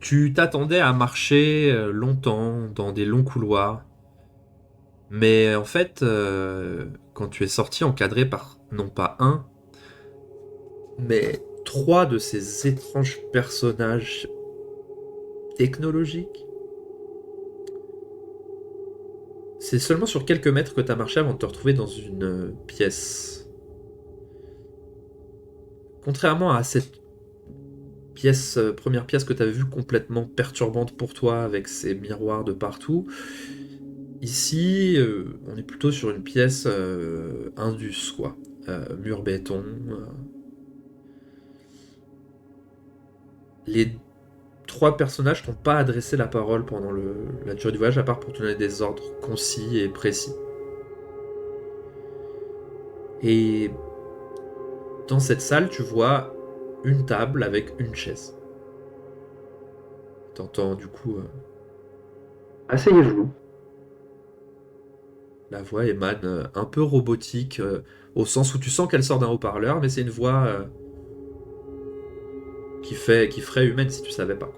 Tu t'attendais à marcher longtemps dans des longs couloirs, mais en fait, quand tu es sorti encadré par non pas un, mais trois de ces étranges personnages technologiques, c'est seulement sur quelques mètres que tu as marché avant de te retrouver dans une pièce. Contrairement à cette première pièce que tu avais vue complètement perturbante pour toi avec ses miroirs de partout, ici, on est plutôt sur une pièce indus, quoi. Mur béton. Les trois personnages t'ont pas adressé la parole pendant la durée du voyage, à part pour te donner des ordres concis et précis. Et dans cette salle, tu vois une table avec une chaise. T'entends du coup Asseyez-vous. la voix émane un peu robotique, au sens où tu sens qu'elle sort d'un haut-parleur, mais c'est une voix qui ferait humaine si tu savais pas.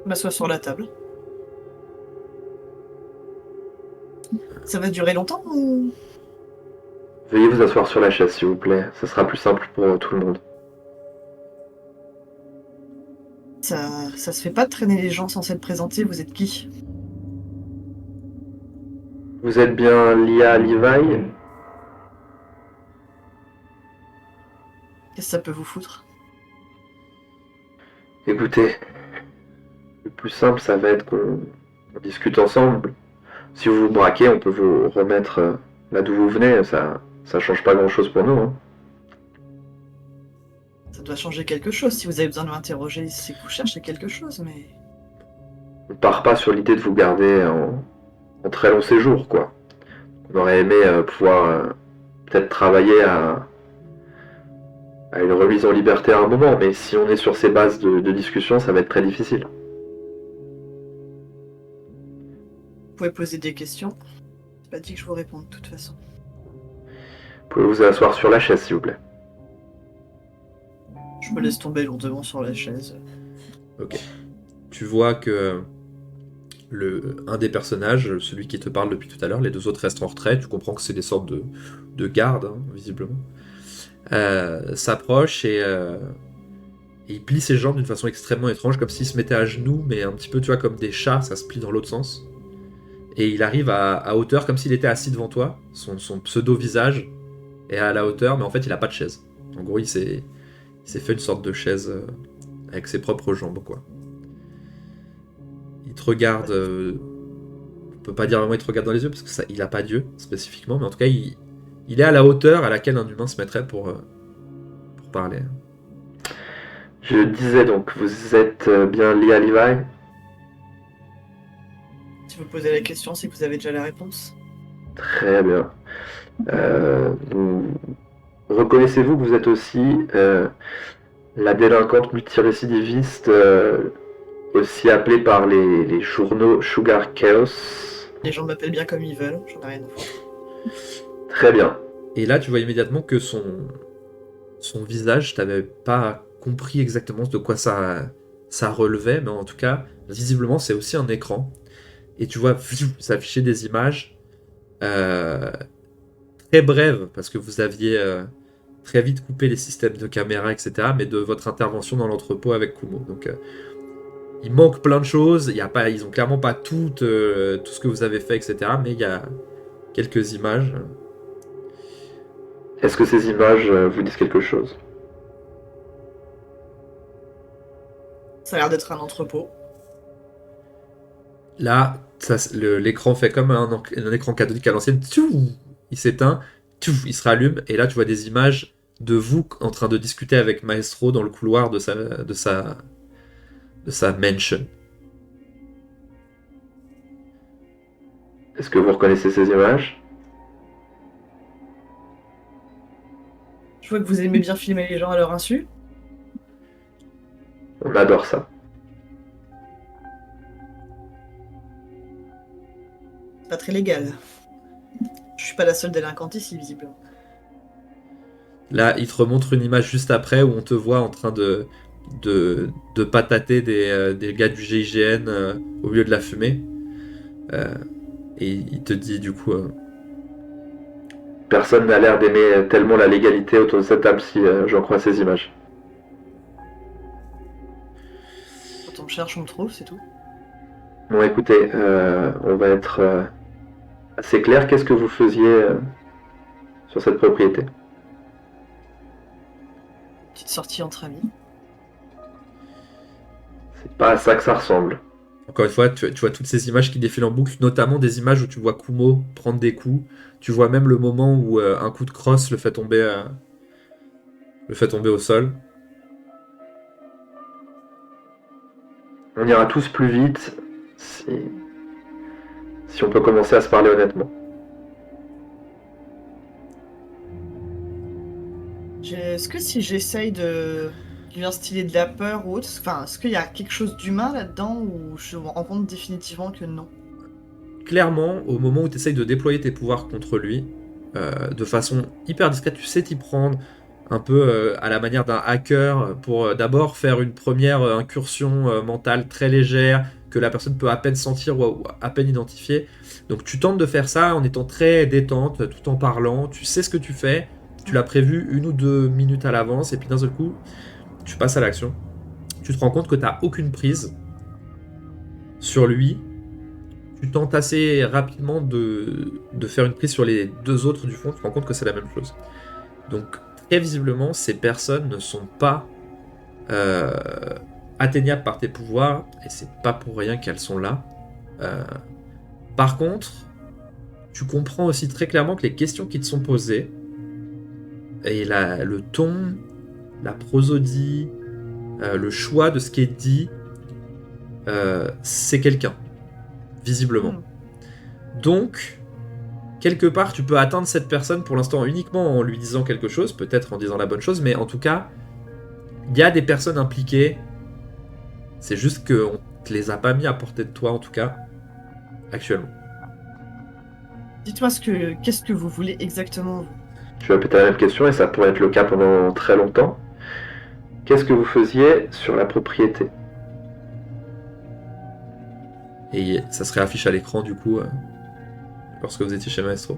Je m'assois sur la table. Ça va durer longtemps ou... Veuillez vous asseoir sur la chaise, s'il vous plaît. Ce sera plus simple pour tout le monde. Ça se fait pas de traîner les gens sans s'être présentés, vous êtes qui? Vous êtes bien Lia Levi? Qu'est-ce que ça peut vous foutre? Écoutez, le plus simple, ça va être qu'on discute ensemble. Si vous vous braquez, on peut vous remettre là d'où vous venez. Ça change pas grand-chose pour nous. Hein. Ça doit changer quelque chose. Si vous avez besoin de m'interroger, c'est que vous cherchez quelque chose, mais... On part pas sur l'idée de vous garder en très long séjour, quoi. On aurait aimé pouvoir peut-être travailler à une remise en liberté à un moment, mais si on est sur ces bases de discussion, ça va être très difficile. Vous pouvez poser des questions. C'est pas dit que je vous réponde de toute façon. Vous pouvez vous asseoir sur la chaise, s'il vous plaît. Je me laisse tomber lourdement sur la chaise. Ok. Tu vois que un des personnages, celui qui te parle depuis tout à l'heure, les deux autres restent en retrait. Tu comprends que c'est des sortes de gardes, hein, visiblement. S'approche et il plie ses jambes d'une façon extrêmement étrange, comme s'il se mettait à genoux, mais un petit peu, tu vois, comme des chats, ça se plie dans l'autre sens. Et il arrive à hauteur, comme s'il était assis devant toi. Son pseudo-visage est à la hauteur, mais en fait, il a pas de chaise. En gros, il s'est fait une sorte de chaise avec ses propres jambes, quoi. Il te regarde. On peut pas dire vraiment il te regarde dans les yeux parce que ça, il a pas d'yeux spécifiquement, mais en tout cas, il est à la hauteur à laquelle un humain se mettrait pour parler. Je disais donc, vous êtes bien Lia Levi? Si vous posez la question, c'est que vous avez déjà la réponse. Très bien. Reconnaissez-vous que vous êtes aussi la délinquante multirécidiviste aussi appelée par les journaux Sugar Chaos? Les gens m'appellent bien comme ils veulent, j'en ai rien à foutre. Très bien. Et là, tu vois immédiatement que son visage, t'avais pas compris exactement de quoi ça relevait, mais en tout cas, visiblement, c'est aussi un écran. Et tu vois s'afficher des images euh, très brèves, parce que vous aviez très vite coupé les systèmes de caméra, etc., mais de votre intervention dans l'entrepôt avec Kumo. Donc, il manque plein de choses, ils ont clairement pas tout ce que vous avez fait, etc., mais il y a quelques images. Est-ce que ces images vous disent quelque chose? Ça a l'air d'être un entrepôt. Là, l'écran fait comme un écran cathodique à l'ancienne. Tchou, il s'éteint, tchou, il se rallume, et là tu vois des images de vous en train de discuter avec Maestro dans le couloir de sa mansion. Est-ce que vous reconnaissez ces images? Je vois que vous aimez bien filmer les gens à leur insu. On adore ça. C'est pas très légal. Je suis pas la seule délinquante ici, visiblement. Là, il te remontre une image juste après où on te voit en train de patater des gars du GIGN au milieu de la fumée. Et il te dit du coup... Personne n'a l'air d'aimer tellement la légalité autour de cette table si j'en crois ces images. Quand on me cherche, on me trouve, c'est tout. Bon, écoutez, on va être assez clair. Qu'est-ce que vous faisiez sur cette propriété? Petite sortie entre amis. C'est pas à ça que ça ressemble. Encore une fois, tu vois toutes ces images qui défilent en boucle, notamment des images où tu vois Kumo prendre des coups. Tu vois même le moment où un coup de crosse le fait tomber au sol. On ira tous plus vite si on peut commencer à se parler honnêtement. Est-ce que si j'essaye de lui instiller de la peur ou autre, enfin, est-ce qu'il y a quelque chose d'humain là-dedans ou je me rends compte définitivement que non? Clairement, au moment où tu essayes de déployer tes pouvoirs contre lui, de façon hyper discrète, tu sais t'y prendre un peu à la manière d'un hacker pour d'abord faire une première incursion mentale très légère que la personne peut à peine sentir ou à peine identifier. Donc tu tentes de faire ça en étant très détente, tout en parlant, tu sais ce que tu fais, tu l'as prévu 1 ou 2 minutes à l'avance et puis d'un seul coup, tu passes à l'action. Tu te rends compte que tu n'as aucune prise sur lui. Tu tentes assez rapidement de faire une prise sur les 2 autres du fond, tu te rends compte que c'est la même chose. Donc, très visiblement, ces personnes ne sont pas atteignables par tes pouvoirs, et c'est pas pour rien qu'elles sont là. Par contre, tu comprends aussi très clairement que les questions qui te sont posées, et le ton, la prosodie, le choix de ce qui est dit, c'est quelqu'un. Visiblement. Donc, quelque part, tu peux atteindre cette personne pour l'instant uniquement en lui disant quelque chose, peut-être en disant la bonne chose, mais en tout cas, il y a des personnes impliquées. C'est juste qu'on te les a pas mis à portée de toi, en tout cas, actuellement. Dites-moi qu'est-ce que vous voulez exactement, vous? Je vais répéter la même question et ça pourrait être le cas pendant très longtemps. Qu'est-ce que vous faisiez sur la propriété? Et ça se réaffiche à l'écran, du coup, lorsque vous étiez chez Maestro.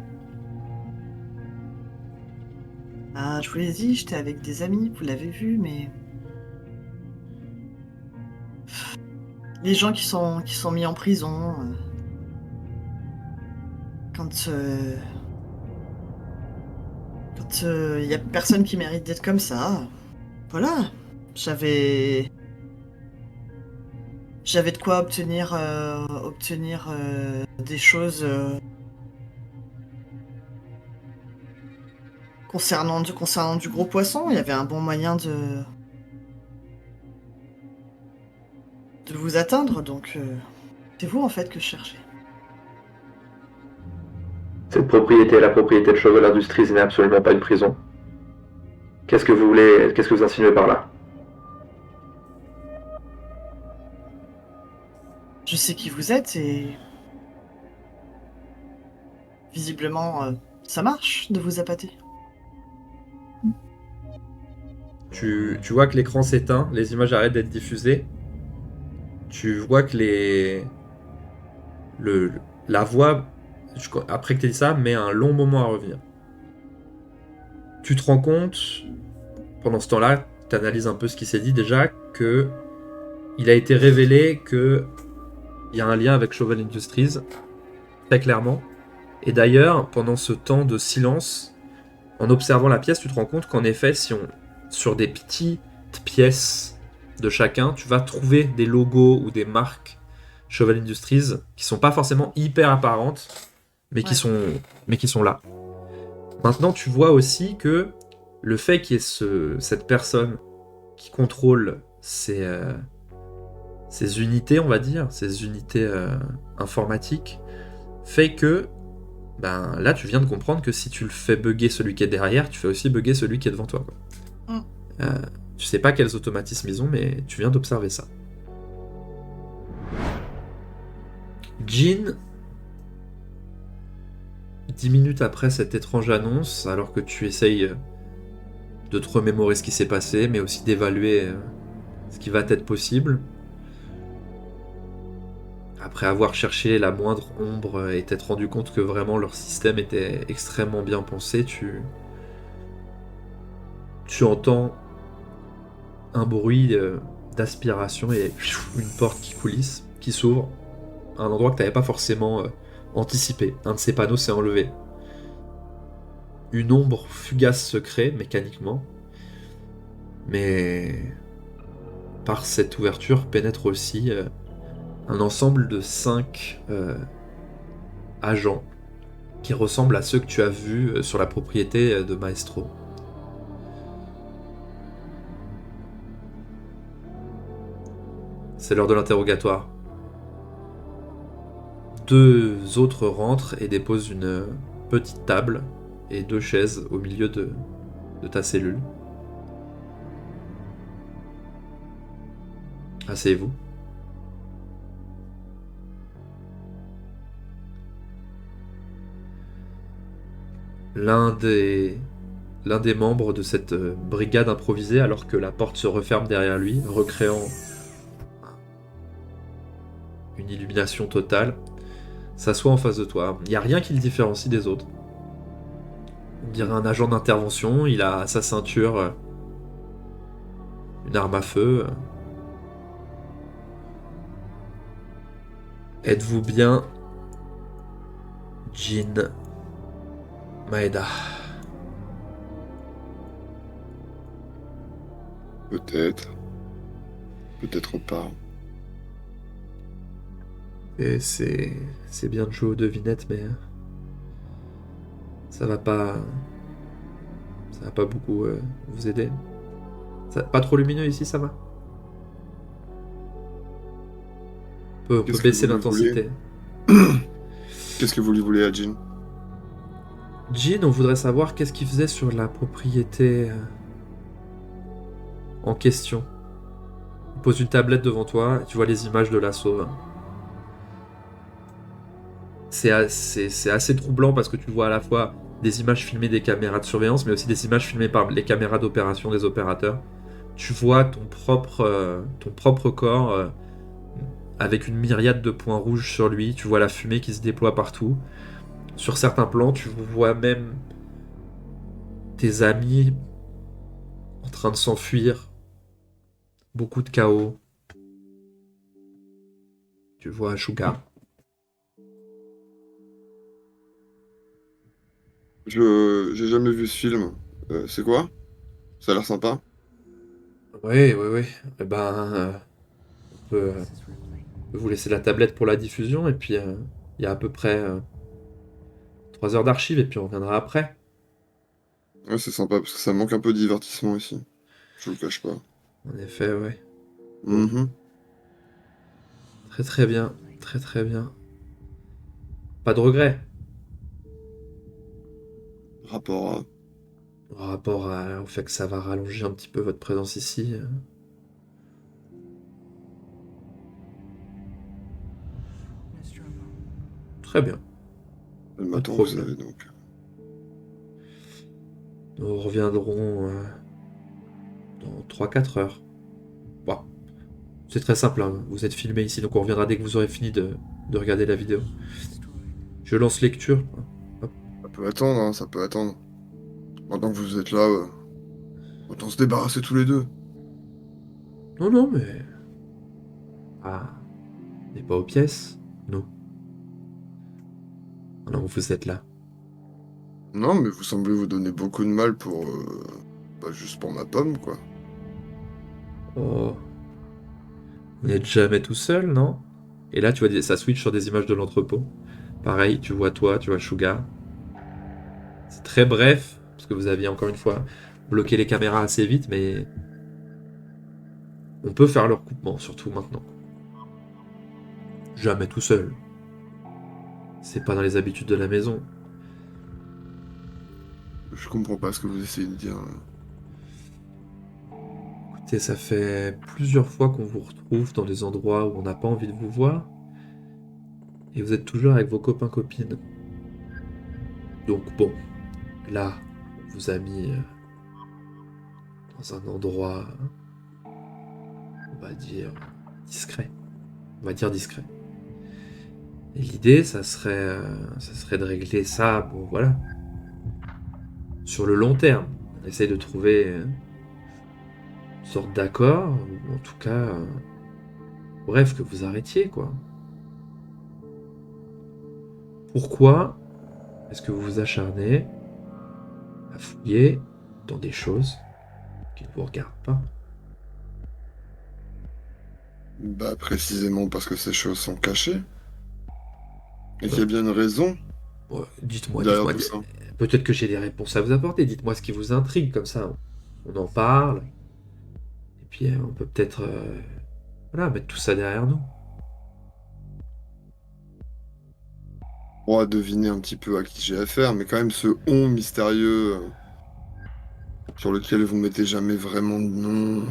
Ah, je vous l'ai dit, j'étais avec des amis, vous l'avez vu, mais... Les gens qui sont mis en prison... Quand il y a personne qui mérite d'être comme ça... Voilà. J'avais de quoi obtenir des choses concernant du gros poisson. Il y avait un bon moyen de vous atteindre, donc c'est vous en fait que je cherchais. Cette propriété, la propriété de Chauvel Industries, n'est absolument pas une prison. Qu'est-ce que vous insinuez par là? Je sais qui vous êtes et... Visiblement, ça marche de vous appâter. Tu vois que l'écran s'éteint, les images arrêtent d'être diffusées. Tu vois que la voix, après que tu aies dit ça, met un long moment à revenir. Tu te rends compte, pendant ce temps-là, tu analyses un peu ce qui s'est dit déjà, que il a été révélé que il y a un lien avec Chauvel Industries, très clairement. Et d'ailleurs, pendant ce temps de silence, en observant la pièce, tu te rends compte qu'en effet, sur des petites pièces de chacun, tu vas trouver des logos ou des marques Chauvel Industries qui sont pas forcément hyper apparentes, mais qui sont là. Maintenant, tu vois aussi que le fait qu'il y ait cette personne qui contrôle ces unités, on va dire, ces unités informatiques, fait que là, tu viens de comprendre que si tu le fais bugger celui qui est derrière, tu fais aussi bugger celui qui est devant toi, quoi. Tu sais pas quels automatismes ils ont, mais tu viens d'observer ça. Jean, 10 minutes après cette étrange annonce, alors que tu essayes de te remémorer ce qui s'est passé, mais aussi d'évaluer ce qui va être possible. Après avoir cherché la moindre ombre et t'être rendu compte que vraiment leur système était extrêmement bien pensé, tu entends un bruit d'aspiration et une porte qui coulisse, qui s'ouvre, à un endroit que t'avais pas forcément anticipé. Un de ces panneaux s'est enlevé. Une ombre fugace se crée mécaniquement, mais par cette ouverture pénètre aussi un ensemble de 5 agents qui ressemblent à ceux que tu as vus sur la propriété de Maestro. C'est l'heure de l'interrogatoire. 2 autres rentrent et déposent une petite table et 2 chaises au milieu de ta cellule. Asseyez-vous. L'un des membres de cette brigade improvisée, alors que la porte se referme derrière lui, recréant une illumination totale, s'assoit en face de toi. Il n'y a rien qui le différencie des autres. On dirait un agent d'intervention, il a à sa ceinture une arme à feu. Êtes-vous bien Jin Maeda? Peut-être. Peut-être pas. Et c'est bien de jouer aux devinettes, mais ça va pas beaucoup vous aider. Pas trop lumineux ici, ça va? On peut Qu'est-ce que baisser vous lui l'intensité. Qu'est-ce que vous lui voulez à Jean? Jin, on voudrait savoir qu'est-ce qu'il faisait sur la propriété en question. Il pose une tablette devant toi et tu vois les images de l'assaut. C'est assez troublant parce que tu vois à la fois des images filmées des caméras de surveillance, mais aussi des images filmées par les caméras d'opération des opérateurs. Tu vois ton propre corps avec une myriade de points rouges sur lui. Tu vois la fumée qui se déploie partout. Sur certains plans, tu vois même tes amis en train de s'enfuir. Beaucoup de chaos. Tu vois Sugar. J'ai jamais vu ce film. C'est quoi? Ça a l'air sympa. Oui, oui, oui. Eh ben, on peut vous laisser la tablette pour la diffusion, et puis il y a à peu près 3 heures d'archives, et puis on reviendra après. Ouais, c'est sympa parce que ça manque un peu de divertissement ici. Je vous le cache pas. En effet, ouais. Bon, Mhm. très très bien. Très très bien. Pas de regret. Rapport à. Par rapport au fait que ça va rallonger un petit peu votre présence ici. Très bien. Elle Pas de m'attend, vous problème. savez donc. Nous reviendrons dans 3-4 heures. Bon, c'est très simple, hein. Vous êtes filmé ici, donc on reviendra dès que vous aurez fini de regarder la vidéo. Je lance lecture. Hop. Ça peut attendre, hein, ça peut attendre. Maintenant que vous êtes là, autant se débarrasser tous les deux. Non, non, mais... Ah, on n'est pas aux pièces, nous. Alors vous êtes là. Non, mais vous semblez vous donner beaucoup de mal pour. Bah, juste pour ma pomme, quoi. Oh, vous n'êtes jamais tout seul, non? Et là, tu vois, ça switch sur des images de l'entrepôt. Pareil, tu vois toi, tu vois Sugar. C'est très bref, parce que vous aviez encore une fois bloqué les caméras assez vite, mais on peut faire le recoupement, surtout maintenant. Jamais tout seul. C'est pas dans les habitudes de la maison. Je comprends pas ce que vous essayez de dire. Écoutez, ça fait plusieurs fois qu'on vous retrouve dans des endroits où on n'a pas envie de vous voir, et vous êtes toujours avec vos copains-copines. Donc bon, là, on vous a mis dans un endroit va dire discret. On va dire discret. Et l'idée, ça serait de régler ça, bon voilà, sur le long terme. On essaye de trouver une sorte d'accord, ou en tout cas, bref, que vous arrêtiez, quoi. Pourquoi est-ce que vous vous acharnez à fouiller dans des choses qui ne vous regardent pas? Bah, précisément parce que ces choses sont cachées. Et qu'il y a bien une raison Ouais, dites-moi, derrière dites-moi. tout ça. Peut-être que j'ai des réponses à vous apporter. Dites-moi ce qui vous intrigue, comme ça, on en parle. Et puis, on peut peut-être, voilà, mettre tout ça derrière nous. On va deviner un petit peu à qui j'ai affaire, mais quand même ce on mystérieux sur lequel vous mettez jamais vraiment de nom.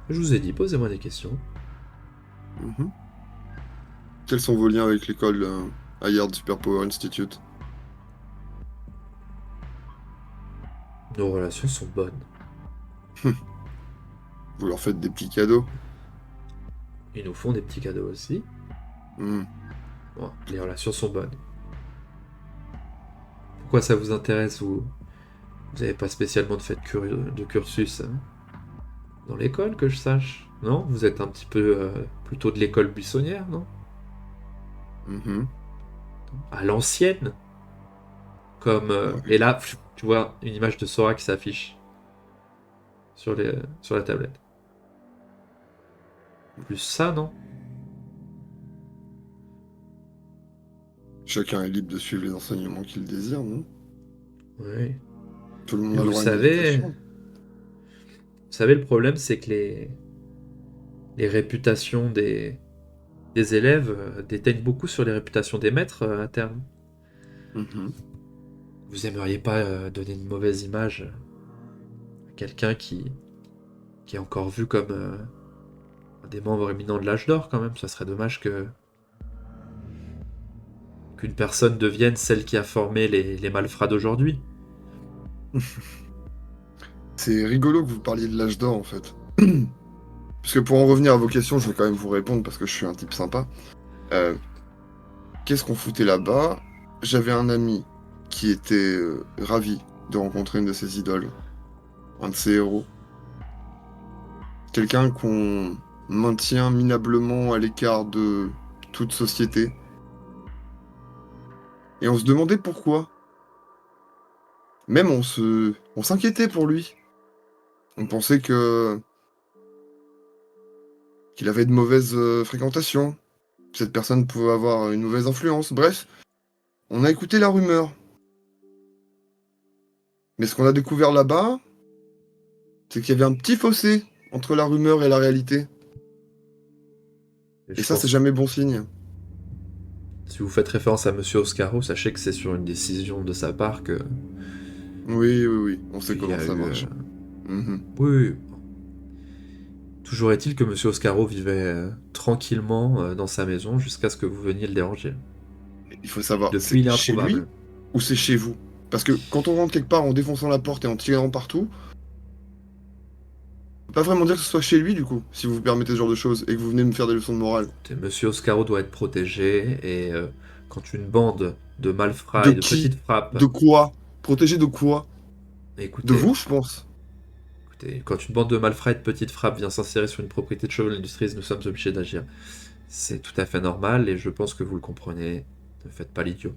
Je vous ai dit, posez-moi des questions. Mhm. Quels sont vos liens avec l'école Hayard Superpower Institute? Nos relations sont bonnes. Vous leur faites des petits cadeaux? Ils nous font des petits cadeaux aussi. Hmm. Bon, les relations sont bonnes. Pourquoi ça vous intéresse, vous? Vous n'avez pas spécialement de cursus dans l'école, que je sache? Non? Vous êtes un petit peu plutôt de l'école buissonnière, non? Mhm. À l'ancienne? Comme... Ouais. Et là, tu vois une image de Sora qui s'affiche sur la tablette. Plus ça, non? Chacun est libre de suivre les enseignements qu'il désire, non? Oui. Tout le monde Mais a le vous droit à une savez, éducation. le problème, c'est que les réputations des élèves déteignent beaucoup sur les réputations des maîtres à terme. Mhm. Vous aimeriez pas donner une mauvaise image à quelqu'un qui est encore vu comme un des membres éminents de l'âge d'or, quand même. Ça serait dommage qu'une personne devienne celle qui a formé les malfrats d'aujourd'hui. C'est rigolo que vous parliez de l'âge d'or, en fait. Parce que pour en revenir à vos questions, je vais quand même vous répondre parce que je suis un type sympa. Euh, Qu'est-ce qu'on foutait là-bas? J'avais un ami qui était ravi de rencontrer une de ses idoles, un de ses héros. Quelqu'un qu'on maintient minablement à l'écart de toute société. Et on se demandait pourquoi. Même on s'inquiétait pour lui. On pensait qu'il avait de mauvaises fréquentations. Cette personne pouvait avoir une mauvaise influence. Bref, on a écouté la rumeur. Mais ce qu'on a découvert là-bas, c'est qu'il y avait un petit fossé entre la rumeur et la réalité. Et Et je ça, c'est pense, jamais bon signe. si vous faites référence à Monsieur Oscaro, sachez que c'est sur une décision de sa part que Oui, oui, oui, on sait qu'il y comment a ça eu. marche. Mhm. Oui, oui. Toujours est-il que Monsieur Oscaro vivait tranquillement dans sa maison jusqu'à ce que vous veniez le déranger. Il faut savoir, Depuis, c'est il est chez lui introuvable. ou c'est chez vous? Parce que quand on rentre quelque part en défonçant la porte et en tirant partout, on peut pas vraiment dire que ce soit chez lui du coup, si vous vous permettez ce genre de choses et que vous venez me faire des leçons de morale. Monsieur Oscaro doit être protégé et quand une bande de malfrats De et de qui? petites frappes, De quoi? Protégé de quoi? De écoutez, vous, je pense. écoutez, quand une bande de malfrats et de petites frappes vient s'insérer sur une propriété de Chauvel Industries, nous sommes obligés d'agir. C'est tout à fait normal et je pense que vous le comprenez. Ne faites pas l'idiot.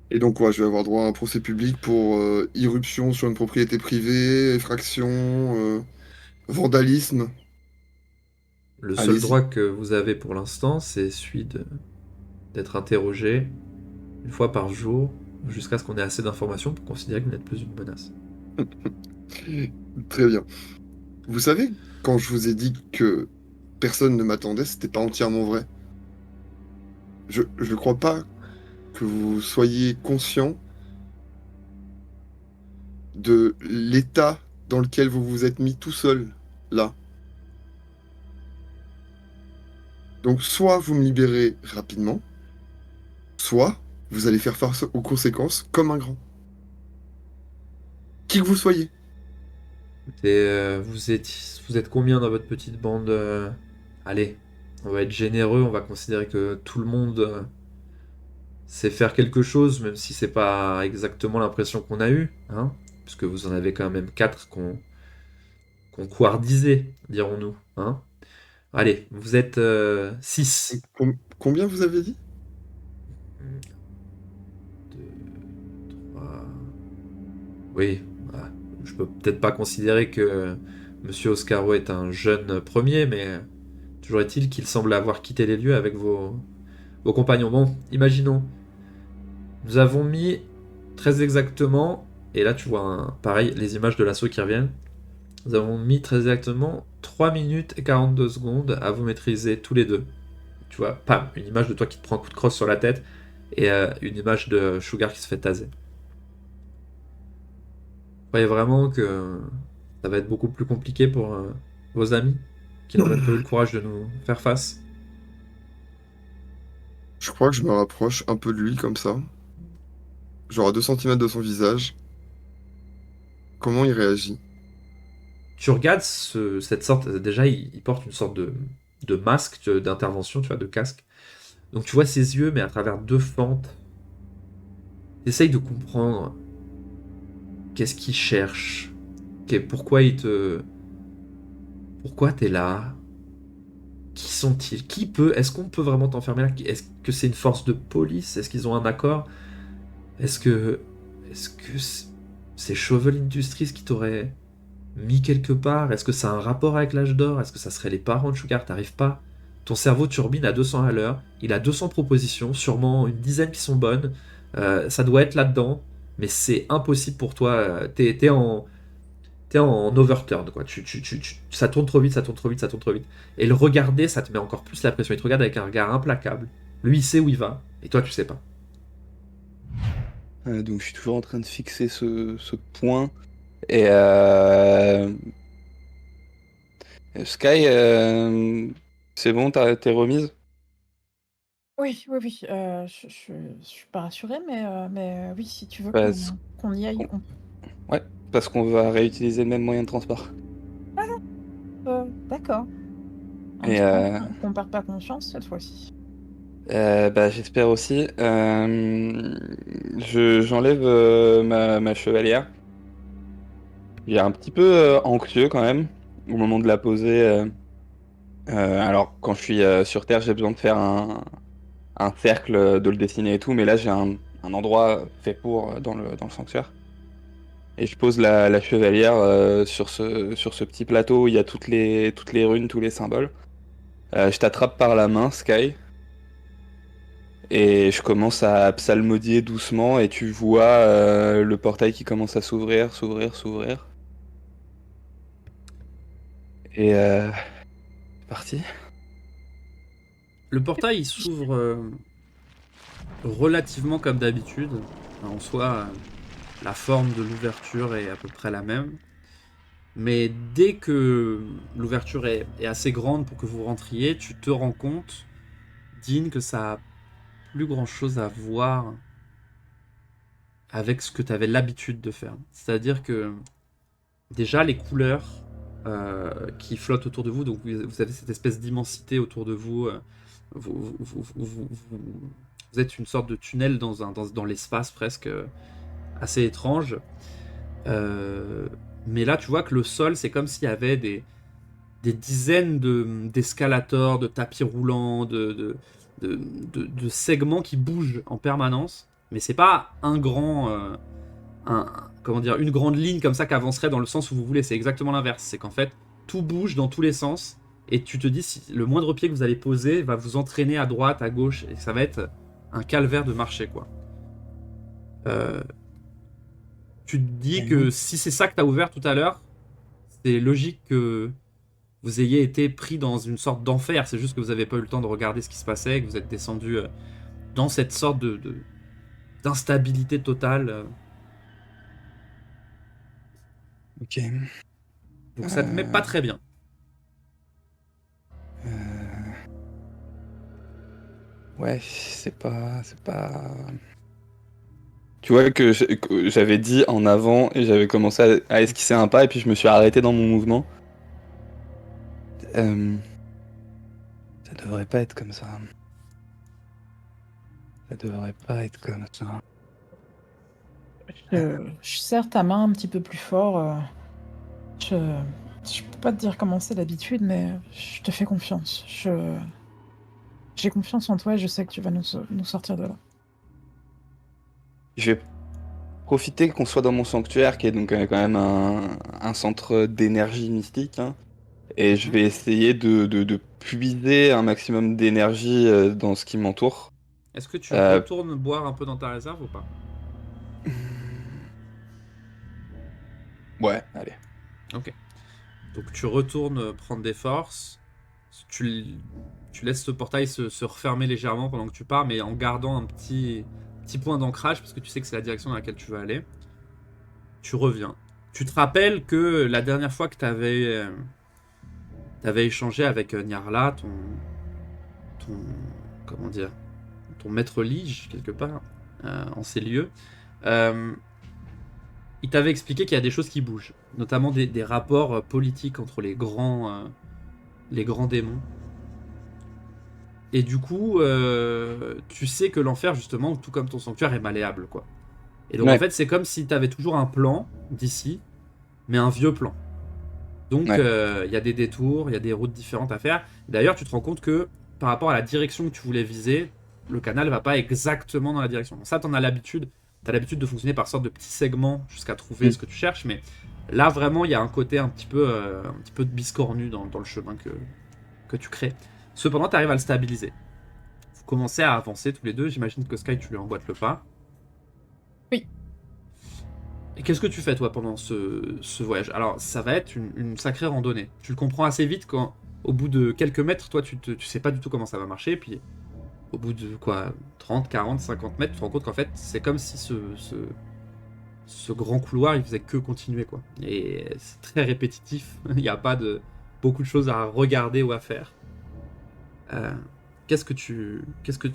Et donc quoi, je vais avoir droit à un procès public pour irruption sur une propriété privée, effraction, vandalisme. Le seul Allez-y. droit que vous avez pour l'instant, c'est celui d'être interrogé une fois par jour jusqu'à ce qu'on ait assez d'informations pour considérer que vous n'êtes plus une menace. Très bien. Vous savez, quand je vous ai dit que personne ne m'attendait, c'était pas entièrement vrai. Je ne crois pas que vous soyez conscient de l'état dans lequel vous vous êtes mis tout seul, là. Donc, soit vous me libérez rapidement, soit vous allez faire face aux conséquences comme un grand. Qui que vous soyez. Vous êtes combien dans votre petite bande Allez, on va être généreux, on va considérer que tout le monde sait faire quelque chose, même si c'est pas exactement l'impression qu'on a eue, hein, puisque vous en avez quand même 4 qu'on couardisé, dirons-nous, hein. Allez, vous êtes 6. Combien vous avez dit? 2, 3. Oui, voilà. Je peux peut-être pas considérer que Monsieur Oscaro est un jeune premier, mais toujours est-il qu'il semble avoir quitté les lieux avec vos compagnons. Bon, imaginons. Nous avons mis très exactement, et là tu vois, pareil, les images de l'assaut qui reviennent. Nous avons mis très exactement 3 minutes et 42 secondes à vous maîtriser tous les deux. Tu vois, pam, une image de toi qui te prend un coup de crosse sur la tête, et une image de Sugar qui se fait taser. Vous croyez vraiment que ça va être beaucoup plus compliqué pour vos amis qui n'ont même pas eu le courage de nous faire face? Je crois que je me rapproche un peu de lui comme ça, genre à 2 centimètres de son visage. Comment il réagit? Tu regardes cette sorte. Déjà, il porte une sorte de masque d'intervention, tu vois, de casque. Donc tu vois ses yeux, mais à travers deux fentes. Essaye de comprendre qu'est-ce qu'il cherche. Pourquoi il te. Pourquoi t'es là? Qui sont-ils? Qui peut? Est-ce qu'on peut vraiment t'enfermer là? Est-ce que c'est une force de police? Est-ce qu'ils ont un accord? Est-ce que. Est-ce que c'est Chauvel Industries qui t'aurait mis quelque part? Est-ce que ça a un rapport avec l'âge d'or? Est-ce que ça serait les parents de Sugar? T'arrives pas? Ton cerveau turbine à 200 à l'heure. Il a 200 propositions, sûrement une dizaine qui sont bonnes. Ça doit être là-dedans, mais c'est impossible pour toi. T'es en overturn, quoi. Ça tourne trop vite, ça tourne trop vite, ça tourne trop vite. Et le regarder, ça te met encore plus la pression. Il te regarde avec un regard implacable. Lui, il sait où il va, et toi, tu sais pas. Donc je suis toujours en train de fixer ce point. Et Sky, c'est bon, t'es remise? Oui, oui, oui, je suis pas rassurée, mais oui, si tu veux Parce qu'on y aille, qu'on ouais, parce qu'on va réutiliser le même moyen de transport. d'accord. En Et espérant qu'on perde pas conscience cette fois-ci. bah, j'espère aussi. J'enlève ma chevalière. J'ai un petit peu anxieux quand même au moment de la poser. Alors, quand je suis sur Terre, j'ai besoin de faire un cercle, de le dessiner et tout, mais là, j'ai un endroit fait pour dans le sanctuaire. Et je pose la chevalière sur ce petit plateau où il y a toutes les runes, tous les symboles. Je t'attrape par la main, Sky, et je commence à psalmodier doucement, et tu vois le portail qui commence à s'ouvrir, s'ouvrir, s'ouvrir. Et c'est parti. Le portail il s'ouvre relativement comme d'habitude. En soi, la forme de l'ouverture est à peu près la même. Mais dès que l'ouverture est assez grande pour que vous rentriez, tu te rends compte, Dean, que ça a plus grand chose à voir avec ce que tu avais l'habitude de faire. C'est-à-dire que déjà les couleurs qui flottent autour de vous, donc vous avez cette espèce d'immensité autour de vous. Vous êtes une sorte de tunnel dans l'espace presque assez étrange. Mais là, tu vois que le sol, c'est comme s'il y avait des dizaines d'escalators, de tapis roulants, de segments qui bougent en permanence. Mais c'est pas un grand, comment dire, une grande ligne comme ça qui avancerait dans le sens où vous voulez. C'est exactement l'inverse. C'est qu'en fait, tout bouge dans tous les sens. Et tu te dis, si le moindre pied que vous allez poser va vous entraîner à droite, à gauche, et ça va être un calvaire de marcher, quoi. Tu te dis que si c'est ça que tu as ouvert tout à l'heure, c'est logique que vous ayez été pris dans une sorte d'enfer. C'est juste que vous n'avez pas eu le temps de regarder ce qui se passait, que vous êtes descendu dans cette sorte d'instabilité totale. Ok. Donc ça te met pas très bien. Ouais, c'est pas. Tu vois que j'avais dit en avant et j'avais commencé à esquisser un pas et puis je me suis arrêté dans mon mouvement. Ça devrait pas être comme ça. Ça devrait pas être comme ça. Je serre ta main un petit peu plus fort. Je peux pas te dire comment c'est d'habitude, mais je te fais confiance. J'ai confiance en toi et je sais que tu vas nous sortir de là. Je vais profiter qu'on soit dans mon sanctuaire, qui est donc quand même un centre d'énergie mystique, hein, et je vais essayer de puiser un maximum d'énergie dans ce qui m'entoure. Est-ce que tu Euh, retournes boire un peu dans ta réserve ou pas? Ouais, allez. Ok. Donc tu retournes prendre des forces, tu laisses ce portail se refermer légèrement pendant que tu pars, mais en gardant un petit point d'ancrage, parce que tu sais que c'est la direction dans laquelle tu veux aller. Tu reviens. Tu te rappelles que la dernière fois que t'avais échangé avec Nyarla, ton, comment dire, ton maître lige, quelque part, en ces lieux, euh, il t'avait expliqué qu'il y a des choses qui bougent, notamment des rapports politiques entre les grands démons. Et du coup, tu sais que l'enfer, justement, tout comme ton sanctuaire, est malléable, quoi. Et donc, en Ouais. fait, c'est comme si tu avais toujours un plan d'ici, mais un vieux plan. Donc, Ouais. il y a des détours, il y a des routes différentes à faire. D'ailleurs, tu te rends compte que, par rapport à la direction que tu voulais viser, le canal va pas exactement dans la direction. Donc ça, t'en as l'habitude. T'as l'habitude de fonctionner par sorte de petits segments jusqu'à trouver ce que tu cherches, mais là, vraiment, il y a un côté un petit peu de biscornu dans le chemin que tu crées. Cependant, tu arrives à le stabiliser. Vous commencez à avancer tous les deux. J'imagine que Sky, tu lui emboîtes le pas. Oui. Et qu'est-ce que tu fais, toi, pendant ce voyage? Alors, ça va être une sacrée randonnée. Tu le comprends assez vite quand, au bout de quelques mètres, toi, tu sais pas du tout comment ça va marcher. Puis, au bout de quoi, 30, 40, 50 mètres, tu te rends compte qu'en fait, c'est comme si ce grand couloir, il faisait que continuer, quoi. Et c'est très répétitif. Il n'y a pas beaucoup de choses à regarder ou à faire.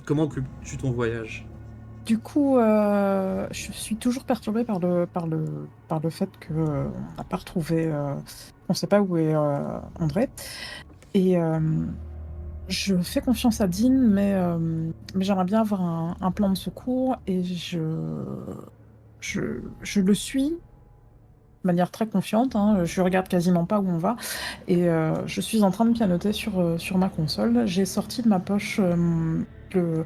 Comment occupes-tu ton voyage? Du coup, je suis toujours perturbée par le fait qu'on n'a pas retrouvé, on ne sait pas où est André. Et je fais confiance à Dean, mais j'aimerais bien avoir un plan de secours et je le suis de manière très confiante, hein, je regarde quasiment pas où on va et je suis en train de pianoter sur ma console. J'ai sorti de ma poche, le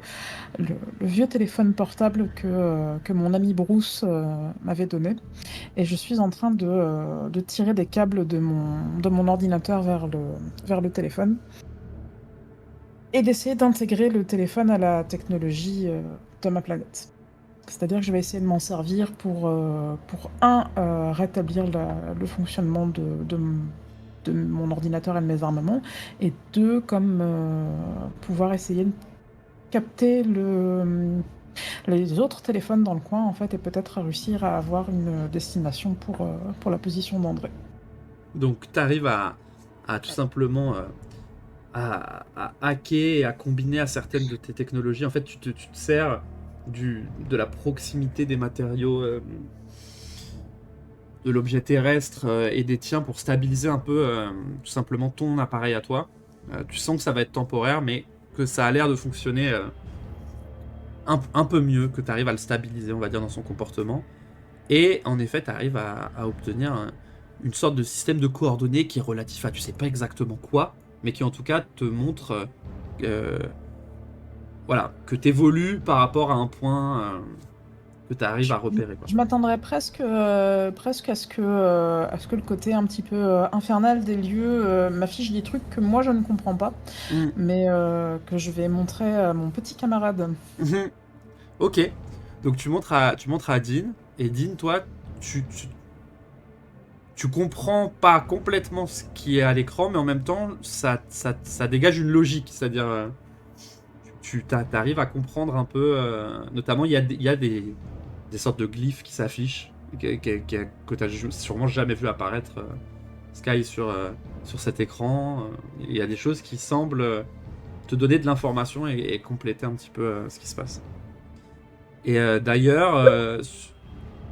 le vieux téléphone portable que mon ami Bruce, m'avait donné et je suis en train de tirer des câbles de mon ordinateur vers le téléphone et d'essayer d'intégrer le téléphone à la technologie, de ma planète. C'est-à-dire que je vais essayer de m'en servir pour rétablir le fonctionnement de mon ordinateur et de mes armements et 2, comme, pouvoir essayer de capter les autres téléphones dans le coin, en fait, et peut-être réussir à avoir une destination pour la position d'André. Donc, tu arrives à tout simplement à hacker et à combiner à certaines de tes technologies. En fait, tu te sers de la proximité des matériaux, de l'objet terrestre et des tiens pour stabiliser un peu tout simplement ton appareil à toi. Tu sens que ça va être temporaire, mais que ça a l'air de fonctionner un peu mieux, que tu arrives à le stabiliser, on va dire, dans son comportement. Et en effet, tu arrives à obtenir une sorte de système de coordonnées qui est relatif à tu sais pas exactement quoi, mais qui en tout cas te montre voilà, que tu évolues par rapport à un point que tu arrives à repérer, quoi. Je m'attendrais presque à ce que le côté un petit peu infernal des lieux m'affiche des trucs que moi je ne comprends pas, mais que je vais montrer à mon petit camarade. Ok, donc tu montres à Dean, et Dean, toi, tu comprends pas complètement ce qui est à l'écran, mais en même temps, ça dégage une logique, c'est-à-dire tu arrives à comprendre un peu, notamment il y a des sortes de glyphes qui s'affichent, que tu n'as sûrement jamais vu apparaître, Sky, sur cet écran. Il y a des choses qui semblent te donner de l'information et compléter un petit peu ce qui se passe. Et d'ailleurs,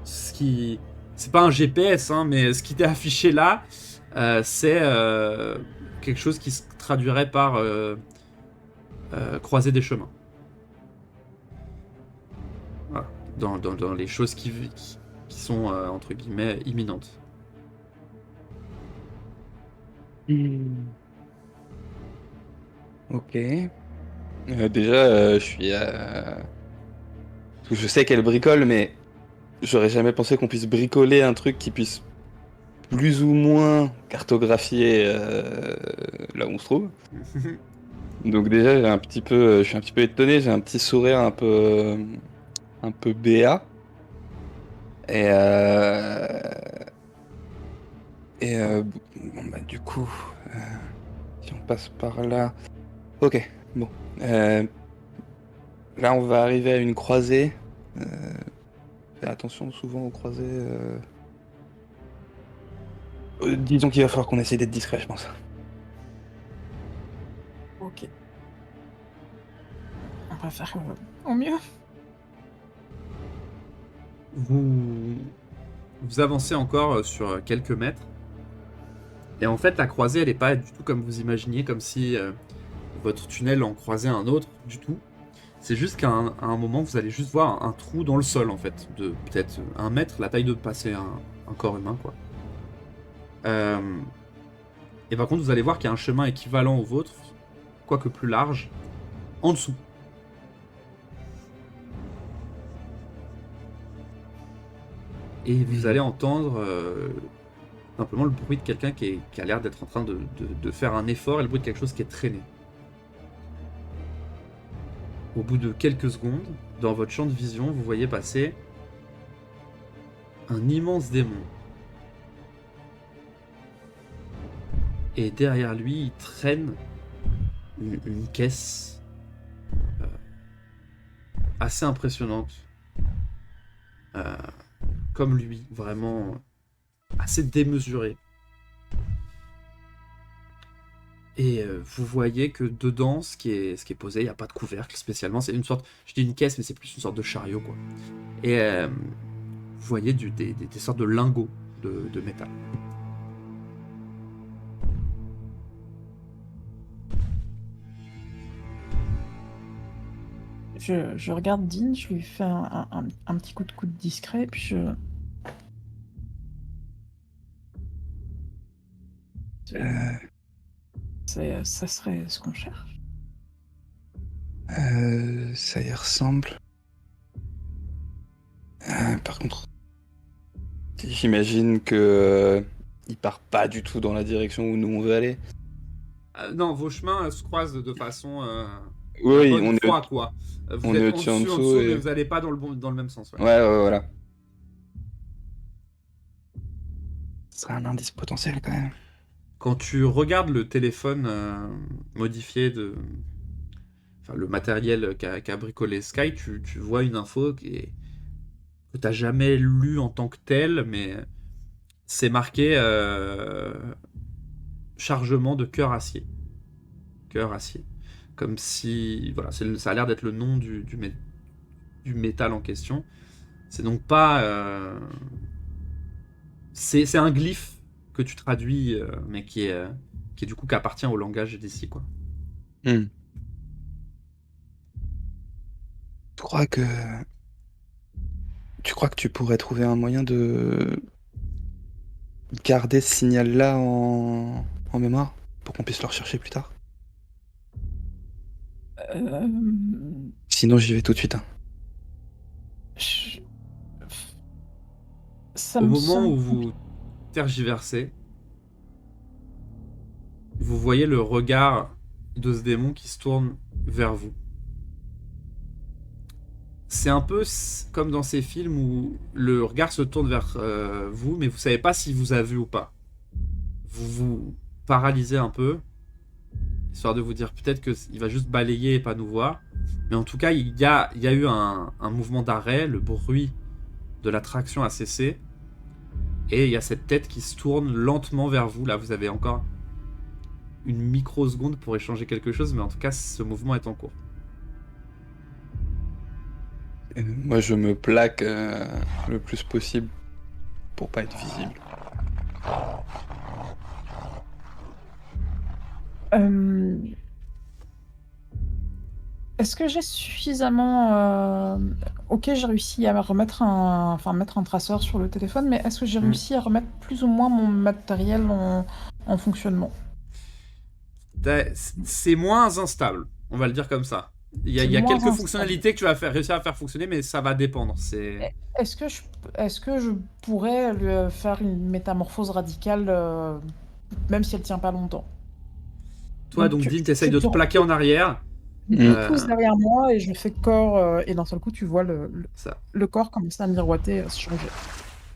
ce qui... C'est pas un GPS, hein, mais ce qui t'est affiché là, c'est quelque chose qui se traduirait par croiser des chemins. Voilà. Dans les choses qui sont, entre guillemets, imminentes. Ok. Déjà, je suis... Je sais qu'elle bricole, mais j'aurais jamais pensé qu'on puisse bricoler un truc qui puisse plus ou moins cartographier là où on se trouve. Donc déjà, je suis un petit peu étonné, j'ai un petit sourire un peu béat. Bon, bah, du coup, si on passe par là... Ok, bon. Là, on va arriver à une croisée. Fais attention souvent aux croisées. Disons qu'il va falloir qu'on essaye d'être discret, je pense. Ok. On va faire au mieux. Vous avancez encore sur quelques mètres. Et en fait, la croisée, elle n'est pas du tout comme vous imaginiez, comme si votre tunnel en croisait un autre, du tout. C'est juste qu'à un moment, vous allez juste voir un trou dans le sol, en fait, de peut-être 1 mètre, la taille de passer un corps humain, quoi. Et par contre, vous allez voir qu'il y a un chemin équivalent au vôtre, quoique plus large, en dessous. Et vous allez entendre simplement le bruit de quelqu'un qui a l'air d'être en train de faire un effort et le bruit de quelque chose qui est traîné. Au bout de quelques secondes, dans votre champ de vision, vous voyez passer un immense démon. Et derrière lui, il traîne une caisse assez impressionnante. Comme lui, vraiment assez démesuré. Et vous voyez que dedans, ce qui est posé, il n'y a pas de couvercle spécialement. C'est une sorte, je dis une caisse, mais c'est plus une sorte de chariot, quoi. Et vous voyez des sortes de lingots de métal. Je regarde Dean, je lui fais un petit coup de coude discret, puis je... Ça serait ce qu'on cherche. Ça y ressemble. Par contre, j'imagine que il part pas du tout dans la direction où nous on veut aller. Non, vos chemins se croisent de façon Oui, bonne on est foi, quoi. Vous on êtes est en au-dessus, en dessous, dessous, mais et- vous n'allez pas dans le même sens. Ouais. Ouais, voilà. Ce serait un indice potentiel quand même. Quand tu regardes le téléphone modifié enfin, le matériel qu'a bricolé Sky, tu vois une info que t'as jamais lue en tant que telle, mais c'est marqué chargement de cœur acier. Cœur acier. Comme si... Voilà, ça a l'air d'être le nom du métal en question. C'est donc pas... C'est un glyphe que tu traduis, mais qui est du coup qui appartient au langage d'ici, quoi. Tu crois que tu pourrais trouver un moyen de garder ce signal-là en mémoire pour qu'on puisse le rechercher plus tard? Sinon, j'y vais tout de suite. Hein. Ça Au me moment semble où vous tergiversez, vous voyez le regard de ce démon qui se tourne vers vous. C'est un peu comme dans ces films où le regard se tourne vers vous, mais vous savez pas s'il vous a vu ou pas. Vous vous paralysez un peu, histoire de vous dire peut-être qu'il va juste balayer et pas nous voir. Mais en tout cas, il y a eu un mouvement d'arrêt, le bruit de la traction a cessé, et il y a cette tête qui se tourne lentement vers vous. Là, vous avez encore une microseconde pour échanger quelque chose, mais en tout cas, ce mouvement est en cours. Et moi, je me plaque le plus possible pour pas être visible. Euh, Est-ce que j'ai suffisamment... Ok, j'ai réussi à mettre un traceur sur le téléphone, mais est-ce que j'ai réussi à remettre plus ou moins mon matériel en fonctionnement? C'est moins instable, on va le dire comme ça. Il y a moins quelques instable. fonctionnalités que tu vas réussir à faire fonctionner, mais ça va dépendre. Est-ce que je pourrais lui faire une métamorphose radicale, même si elle tient pas longtemps? Toi, donc, Dean, t'essayes de te tu- plaquer en arrière. Tu te pousses derrière moi et je fais corps, et d'un seul coup, tu vois Ça. le corps commencer à miroiter, à se changer.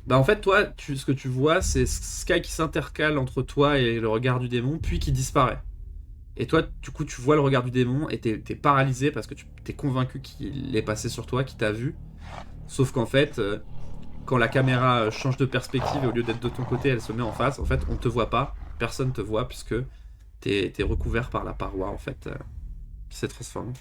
Bah, en fait, toi, ce que tu vois, c'est Sky qui s'intercale entre toi et le regard du démon, puis qui disparaît. Et toi, du coup, tu vois le regard du démon et t'es paralysé parce que tu t'es convaincu qu'il est passé sur toi, qu'il t'a vu. Sauf qu'en fait, quand la caméra change de perspective et au lieu d'être de ton côté, elle se met en face, en fait, on te voit pas, personne te voit puisque t'es recouvert par la paroi, en fait, qui s'est transformée.